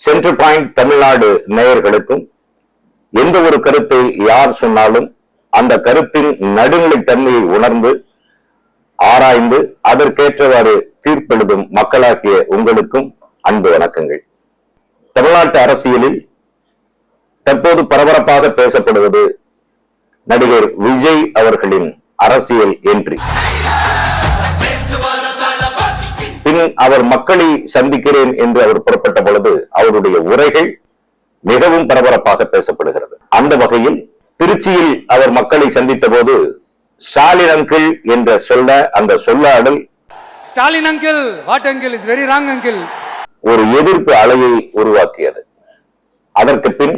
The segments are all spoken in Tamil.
சென்டர் பாயிண்ட் தமிழ்நாடு நேயர்களுக்கும் எந்த ஒரு கருத்தை யார் சொன்னாலும் அந்த கருத்தின் நடுநிலைத்தன்மையை உணர்ந்து ஆராய்ந்து அதற்கேற்றவாறு தீர்ப்பெழுதும் மக்களாகிய உங்களுக்கும் அன்பு வணக்கங்கள். தமிழ்நாட்டு அரசியலில் தற்போது பரபரப்பாக பேசப்படுவது நடிகர் விஜய் அவர்களின் அரசியல் என்ட்ரி. பின் அவர் மக்களை சந்திக்கிறேன் என்று அவர் புறப்பட்ட பொழுது அவருடைய உரைகள் மிகவும் பரபரப்பாக பேசப்படுகிறது. அந்த வகையில் திருச்சியில் அவர் மக்களை சந்தித்த போது ஸ்டாலின் அங்கிள் என்ற அந்த சொல்லாடல் Stalin uncle what uncle is very wrong uncle ஒரு எதிர்ப்பு அலையை உருவாக்கியது. அதற்கு பின்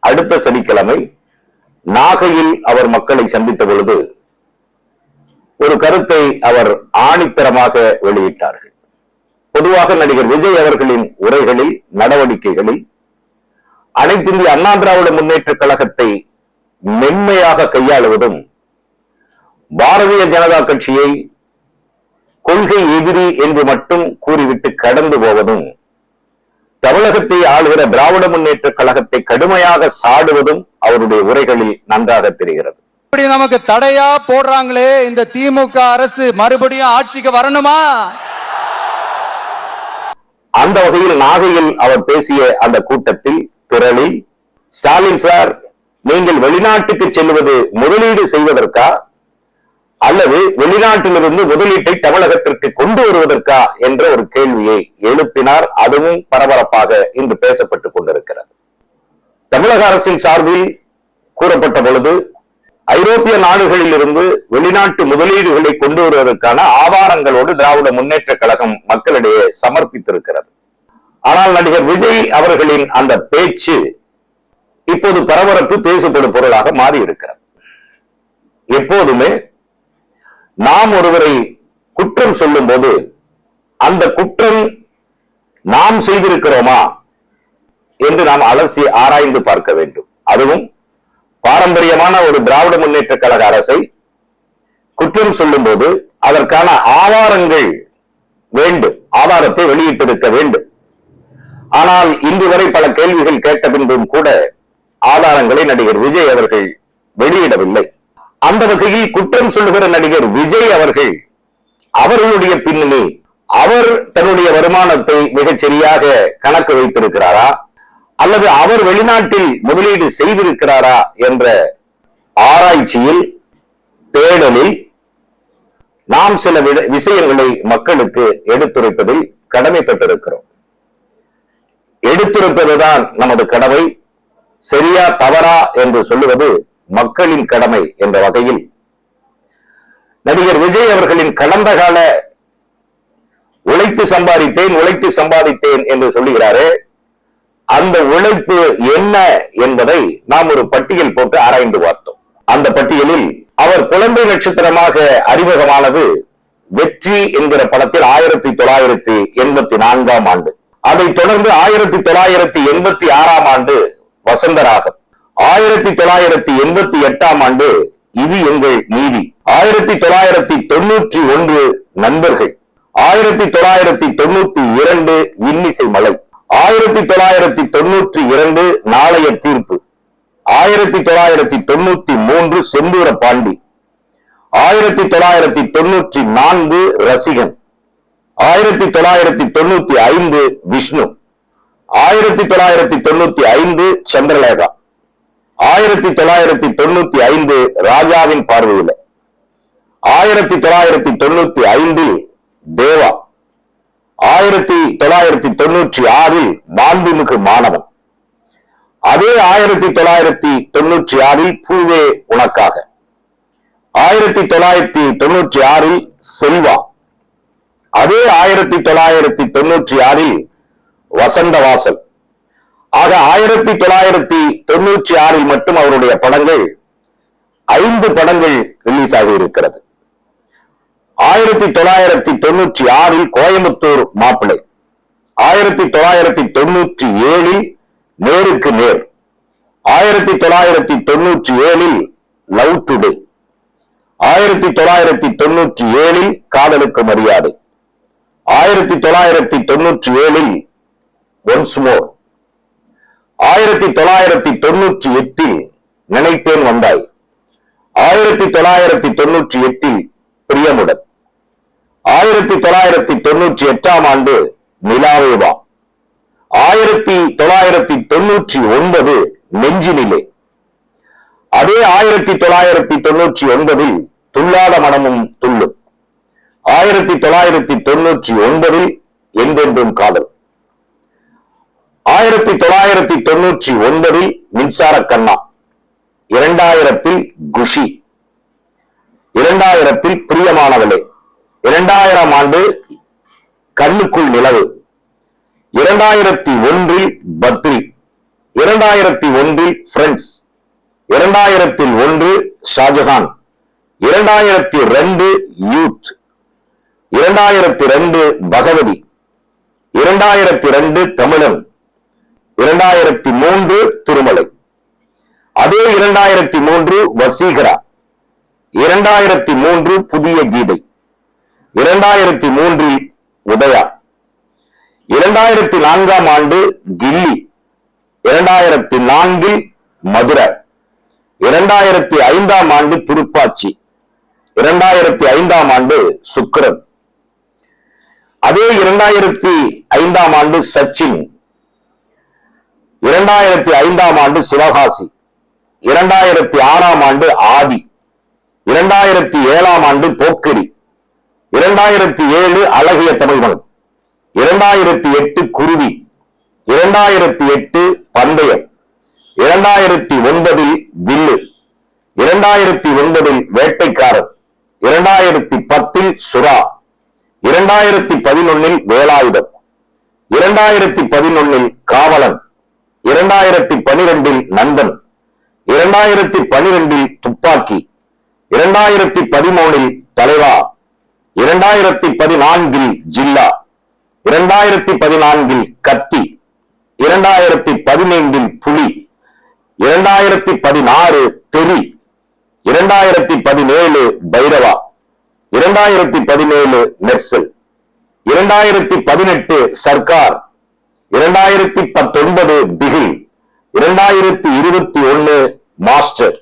அடுத்த சனிக்கிழமை நாகையில் அவர் மக்களை சந்தித்த பொழுது ஒரு கருத்தை அவர் ஆணித்தரமாக வெளியிட்டார்கள். பொதுவாக நடிகர் விஜய் அவர்களின் உரைகளில் நடவடிக்கைகளில் அனைத்து இந்திய அண்ணா திராவிட முன்னேற்ற கழகத்தை மென்மையாக கையாளுவதும் பாரதிய ஜனதா கட்சியை கொள்கை எதிரி என்று மட்டும் கூறிவிட்டு கடந்து போவதும் தமிழகத்தை ஆளுகிற திராவிட முன்னேற்ற கழகத்தை கடுமையாக சாடுவதும் அவருடைய உரைகளில் நன்றாக தெரிகிறது. நமக்கு தடையா போடுறாங்களே இந்த திமுக அரசு மறுபடியும் ஆட்சிக்கு வரணுமா? அந்த வகையில் நாகையில் அவர் பேசிய அந்த கூட்டத்தில் திரளில் ஸ்டாலின் சார், நீங்கள் வெளிநாட்டுக்கு செல்வது முதலீடு செய்வதற்கா அல்லது வெளிநாட்டிலிருந்து முதலீட்டை தமிழகத்திற்கு கொண்டு வருவதற்கா என்ற ஒரு கேள்வியை எழுப்பினார். அதுவும் பரபரப்பாக இன்று பேசப்பட்டுக் கொண்டிருக்கிறது. தமிழக அரசின் சார்பில் கூறப்பட்ட பொழுது ஐரோப்பிய நாடுகளில் இருந்து வெளிநாட்டு முதலீடுகளை கொண்டு வருவதற்கான ஆதாரங்களோடு திராவிட முன்னேற்ற கழகம் மக்களிடையே சமர்ப்பித்திருக்கிறது. ஆனால் நடிகர் விஜய் அவர்களின் அந்த பேச்சு இப்போது பரபரப்பு பேசப்படும் பொருளாக மாறி இருக்கிறது. எப்போதுமே நாம் ஒருவரை குற்றம் சொல்லும் போது அந்த குற்றம் நாம் செய்திருக்கிறோமா என்று நாம் அலசி ஆராய்ந்து பார்க்க வேண்டும். அதுவும் பாரம்பரியமான ஒரு திராவிட முன்னேற்ற கழக அரசை குற்றம் சொல்லும் போது அதற்கான ஆதாரங்கள் வேண்டும், ஆதாரத்தை வெளியிட்டிருக்க வேண்டும். ஆனால் இன்று வரை பல கேள்விகள் கேட்ட பின்பும் கூட ஆதாரங்களை நடிகர் விஜய் அவர்கள் வெளியிடவில்லை. அந்த வகையில் குற்றம் சொல்லுகிற நடிகர் விஜய் அவர்கள் அவர்களுடைய பின்னணி, அவர் தன்னுடைய வருமானத்தை மிகச் சரியாக கணக்கு வைத்திருக்கிறாரா அல்லது அவர் வெளிநாட்டில் முதலீடு செய்திருக்கிறாரா என்ற ஆராய்ச்சியில் தேடலில் நாம் சில விஷயங்களை மக்களுக்கு எடுத்துரைப்பதில் கடமைப்பட்டிருக்கிறோம். எடுத்துரைப்பதுதான் நமது கடமை. சரியா தவறா என்று சொல்லுவது மக்களின் கடமை என்ற வகையில் நடிகர் விஜய் அவர்களின் கடந்த கால உழைத்து சம்பாதித்தேன் என்று சொல்லுகிறாரே, அந்த உழைப்பு என்ன என்பதை நாம் ஒரு பட்டியல் போட்டு ஆராய்ந்து பார்த்தோம். அந்த பட்டியலில் அவர் குழந்தை நட்சத்திரமாக அறிமுகமானது வெற்றி என்கிற படத்தில் 1984 ஆண்டு. அதைத் தொடர்ந்து 1986 ஆண்டு வசந்தராகம், 1988 ஆண்டு இது எங்கள் நீதி, 1991 நண்பர்கள், 1992 இன்னிசை மலை, 1992 நாளைய தீர்ப்பு, 1993 செந்தூர பாண்டி, 1994 ரசிகன், 1995 விஷ்ணு, 1995 சந்திரலேகா, 1995 ராஜாவின் பார்வையில, 1995 தேவா, 1996 மாண்புமிகு மாணவன், அதே 1996 பூவே உனக்காக, 1996 செல்வா, அதே 1996 வசந்தவாசல். ஆக 1996 மட்டும் அவருடைய படங்கள் 5 படங்கள் ரிலீஸ் ஆகி இருக்கிறது. 1996 கோயம்புத்தூர் மாப்பிள்ளை, 1997 நேருக்கு நேர், 1997 லவ் டுடே, 1997 காதலுக்கு மரியாதை, 1997 ஒன்ஸ் மோர், 1998 நினைத்தேன் வந்தாய், 1998 பிரியமுடன், 1998 ஆண்டு நிலாவேவா, 1999 நெஞ்சினிலே, அதே 1999 துள்ளாத மனமும் துள்ளும், 1999 என்றென்றும் காதல், 1999 மின்சார கண்ணா, 2000 குஷி, 2000 பிரியமானவளே, 2000 ஆண்டு கண்ணுக்குள் நிலவு, 2001 பத்ரி, 2001 ஃப்ரெண்ட்ஸ், 2001 ஷாஜஹான், 2002 யூத், 2002 பகவதி, 2002 தமிழன், 2003 திருமலை, அதே 2003 வசீகரா, 2003 புதிய கீதை, 2003 உதயா, 2004 ஆண்டு கில்லி, 2004 மதுரை, 2005 ஆண்டு திருப்பாச்சி, 2005 ஆண்டு சுக்கிரன், அதே 2005 ஆண்டு சச்சின், 2005 ஆண்டு சிவகாசி, 2006 ஆண்டு ஆதி, 2007 ஆண்டு போக்கிரி, 2007 அழகிய தமிழ்மகன், 2008 குருவி, 2008 பந்தயம், 2009 வில்லு, 2009 வேட்டைக்காரன், 2010 சுறா, 2011 வேலாயுதம், 2011 காவலன், 2012 நந்தன், 2012 துப்பாக்கி, 2013 தலைவா, 2014 ஜில்லா, 2014 கத்தி, 2015 புலி, 2016 தெரி, 2017 பைரவா, 2017 மெர்சல், 2018 சர்க்கார், 2019 பிகில், 2021 மாஸ்டர்,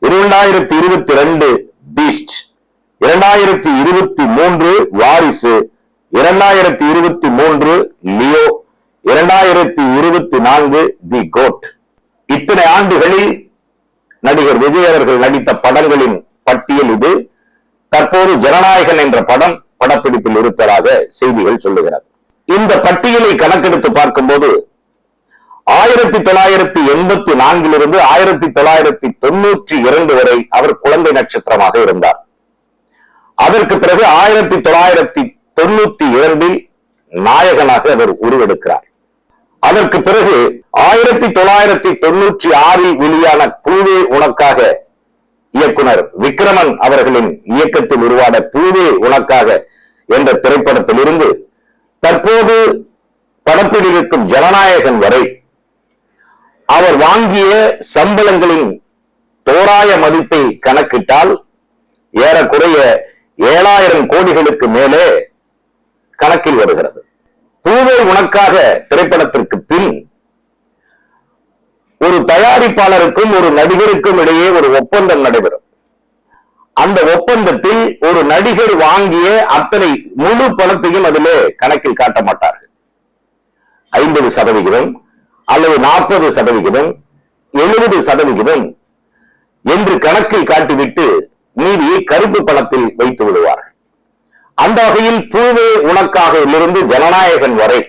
2022 பீஸ்ட், 2023 வாரிசு, 2023 லியோ, 2024 தி கோட். இத்தனை ஆண்டுகளில் நடிகர் விஜய் அவர்கள் நடித்த படங்களின் பட்டியல் இது. தற்போது ஜனநாயகன் என்ற படம் படப்பிடிப்பில் இருப்பதாக செய்திகள் சொல்லுகிறது. இந்த பட்டியலை கணக்கெடுத்து பார்க்கும்போது 1984 இருந்து 1992 வரை அவர் குழந்தை நட்சத்திரமாக இருந்தார். அதற்கு பிறகு 1992 நாயகனாக அவர் உருவெடுக்கிறார். அதற்கு பிறகு 1996 வெளியான பூவே உனக்காக இயக்குனர் விக்ரமன் அவர்களின் இயக்கத்தில் உருவான பூவே உனக்காக என்ற திரைப்படத்தில் இருந்து தற்போது படத்தில் இருக்கும் ஜனநாயகன் வரை அவர் வாங்கிய சம்பளங்களின் தோராய மதிப்பை கணக்கிட்டால் ஏறக்குறைய 7000 கோடிகளுக்கு மேலே கணக்கில் வருகிறது. பூவே உனக்காக திரைப்படத்திற்கு பின் ஒரு தயாரிப்பாளருக்கும் ஒரு நடிகருக்கும் இடையே ஒரு ஒப்பந்தம் நடைபெறும். அந்த ஒப்பந்தத்தில் ஒரு நடிகர் வாங்கிய அத்தனை முழு பணத்தையும் அதிலே கணக்கில் காட்ட மாட்டார்கள். 50% அல்லது 40%, 70% என்று கணக்கில் காட்டிவிட்டு மீதியை கருப்பு பணத்தில் வைத்து விடுவார்கள். அந்த வகையில் பூவே உனக்காக இருந்து ஜனநாயகன் வரை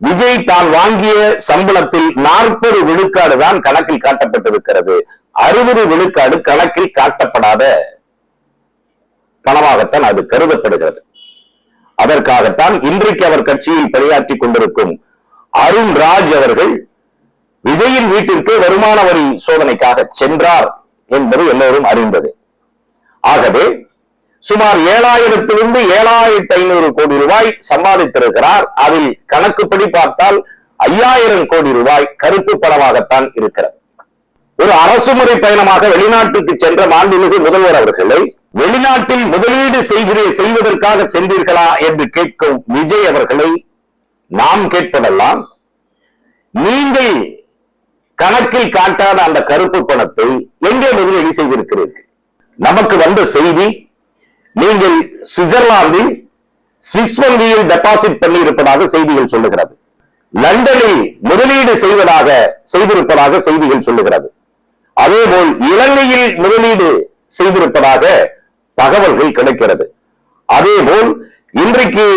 விஜய் தான் வாங்கிய சம்பளத்தில் 40 விழுக்காடு தான் கணக்கில் காட்டப்பட்டிருக்கிறது. 60 விழுக்காடு கணக்கில் காட்டப்படாத பணமாகத்தான் அது கருதப்படுகிறது. அதற்காகத்தான் இன்றைக்கு அவர் கட்சியில் பணியாற்றிக் கொண்டிருக்கும் அருண்ராஜ் அவர்கள் விஜயின் வீட்டிற்கு வருமான வரி சோதனைக்காக சென்றார் என்பது எல்லோரும் அறிந்தது. ஆகவே சுமார் 7000 இருந்து 7500 கோடி ரூபாய் சம்பாதித்திருக்கிறார். அதில் கணக்குப்படி பார்த்தால் 5000 கோடி ரூபாய் கருப்பு பணமாகத்தான் இருக்கிறது. ஒரு அரசுமுறை பயணமாக வெளிநாட்டுக்கு சென்ற மாண்புமிகு முதல்வர் அவர்களை வெளிநாட்டில் முதலீடு செய்வதற்காக சென்றீர்களா என்று கேட்கும் விஜய் அவர்களை நாம் கேட்பதெல்லாம், நீங்கள் கணக்கில் காட்டாத அந்த கருப்பு பணத்தை எங்கே முதலீடு செய்திருக்கிறீர்கள்? நமக்கு வந்த செய்தி, நீங்கள் சுவிட்சர்லாந்தில் சுவிஸ் வங்கியில் டெபாசிட் பண்ணி இருப்பதாக செய்திகள் சொல்லுகிறது. லண்டனில் முதலீடு செய்திருப்பதாக செய்திகள் சொல்லுகிறது. அதேபோல் இலங்கையில் முதலீடு செய்திருப்பதாக தகவல்கள் கிடைக்கிறது. அதேபோல் இன்றைக்கு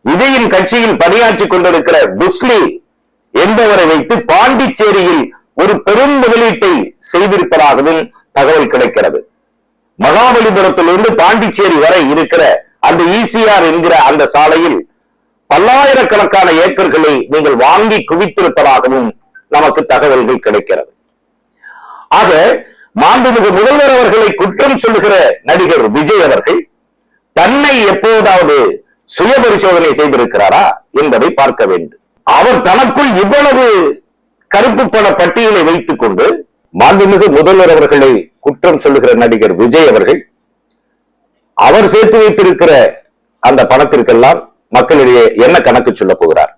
விஜயின் கட்சியில் பணியாற்றிக் கொண்டிருக்கிற புஸ்லி என்பவரை வைத்து பாண்டிச்சேரியில் ஒரு பெரும் முதலீட்டை செய்திருப்பதாகவும் தகவல் கிடைக்கிறது. மகாபலிபுரத்திலிருந்து பாண்டிச்சேரி வரை இருக்கிற அந்த ECR என்கிற அந்த சாலையில் பல்லாயிரக்கணக்கான ஏக்கர்களை நீங்கள் வாங்கி குவித்திருப்பதாகவும் நமக்கு தகவல்கள் கிடைக்கிறது. ஆக மாண்புமிகு முதல்வர் அவர்களை குற்றம் சொல்லுகிற நடிகர் விஜய் அவர்கள் தன்னை எப்போதாவது சுய பரிசோதனை செய்திருக்கிறாரா என்பதை பார்க்க வேண்டும். அவர் தனக்குள் இவ்வளவு கருப்பு பண பட்டியலை வைத்துக் கொண்டு மாண்புமிகு முதல்வர் அவர்களை குற்றம் சொல்லுகிற நடிகர் விஜய் அவர்கள் அவர் சேர்த்து வைத்திருக்கிற அந்த பணத்திற்கெல்லாம் மக்களிடையே என்ன கணக்கு சொல்ல போகிறார்?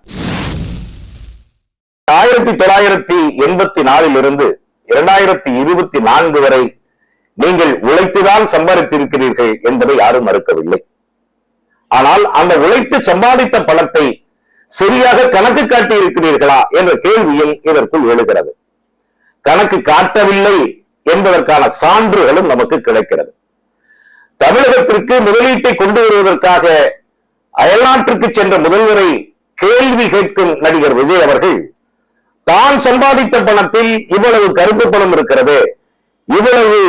1984 இருந்து 2024 வரை நீங்கள் உழைத்துதான் சம்பாதித்திருக்கிறீர்கள் என்பதை யாரும் மறுக்கவில்லை. ஆனால் அந்த உழைத்து சம்பாதித்த பணத்தை சரியாக கணக்கு காட்டி இருக்கிறீர்களா என்ற கேள்வியும் இதற்குள் எழுகிறது. கணக்கு காட்டவில்லை என்பதற்கான சான்றுகளும் நமக்கு கிடைக்கிறது. தமிழகத்திற்கு முதலீட்டை கொண்டு வருவதற்காக அயல்நாட்டுக்கு சென்ற முதல்வரை கேள்வி கேட்கும் நடிகர் விஜய் அவர்கள் தான் சம்பாதித்த பணத்தில் இவ்வளவு கருப்பு பணம் இருக்கிறது, இவ்வளவு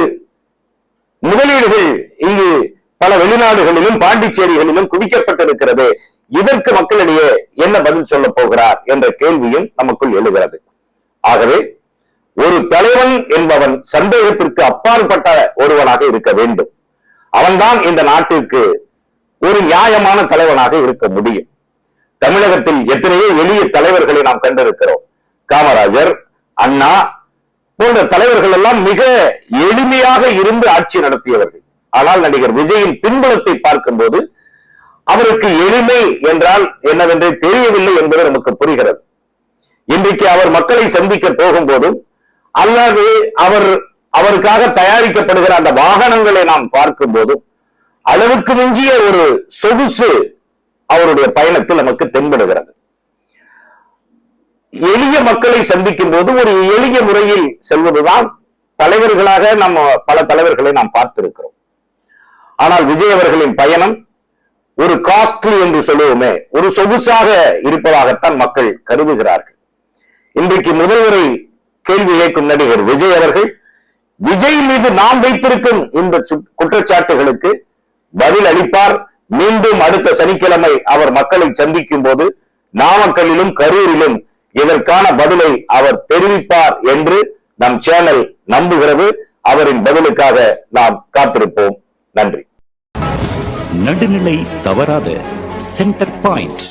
முதலீடுகள் இங்கு பல வெளிநாடுகளிலும் பாண்டிச்சேரிகளிலும் குவிக்கப்பட்டிருக்கிறது, இதற்கு மக்களிடையே என்ன பதில் சொல்ல போகிறார் என்ற கேள்வியும் நமக்குள் எழுகிறது. ஆகவே ஒரு தலைவன் என்பவன் சந்தேகத்திற்கு அப்பாற்பட்ட ஒருவனாக இருக்க வேண்டும். அவன்தான் இந்த நாட்டிற்கு ஒரு நியாயமான தலைவனாக இருக்க முடியும். தமிழகத்தில் எத்தனையோ எளிய தலைவர்களை நாம் கண்டிருக்கிறோம். காமராஜர், அண்ணா போன்ற தலைவர்கள் எல்லாம் மிக எளிமையாக இருந்து ஆட்சி நடத்தியவர்கள். ஆனால் நடிகர் விஜயின் பின்புலத்தை பார்க்கும்போது அவருக்கு எளிமை என்றால் என்னவென்றே தெரியவில்லை என்பது நமக்கு புரிகிறது. இன்றைக்கு அவர் மக்களை சந்திக்க போகும்போதும் அல்லது அவருக்காக தயாரிக்கப்படுகிற அந்த வாகனங்களை நாம் பார்க்கும் போதும் அளவுக்கு மிஞ்சிய ஒரு சொகுசு அவருடைய பயணத்தில் நமக்கு தென்படுகிறது. எளிய மக்களை சந்திக்கும் போது ஒரு எளிய முறையில் செல்வதுதான் தலைவர்களாக பல தலைவர்களை நாம் பார்த்திருக்கிறோம். ஆனால் விஜய் அவர்களின் பயணம் ஒரு காஸ்ட்லி என்று சொல்லுவோமே, ஒரு சொகுசாக இருப்பதாகத்தான் மக்கள் கருதுகிறார்கள். இன்றைக்கு முதல்வரை கேள்வி கேட்கும் நடிகர் விஜய் அவர்கள் விஜய் மீது நாம் வைத்திருக்கும் இந்த குற்றச்சாட்டுகளுக்கு பதில் அளிப்பார். மீண்டும் அடுத்த சனிக்கிழமை அவர் மக்களை சந்திக்கும் போது நாமக்கல்லிலும் கரூரிலும் இதற்கான பதிலை அவர் தெரிவிப்பார் என்று நம் சேனல் நம்புகிறது. அவரின் பதிலுக்காக நாம் காத்திருப்போம். நன்றி. நடுநிலை தவறாத சென்டர் பாயிண்ட்.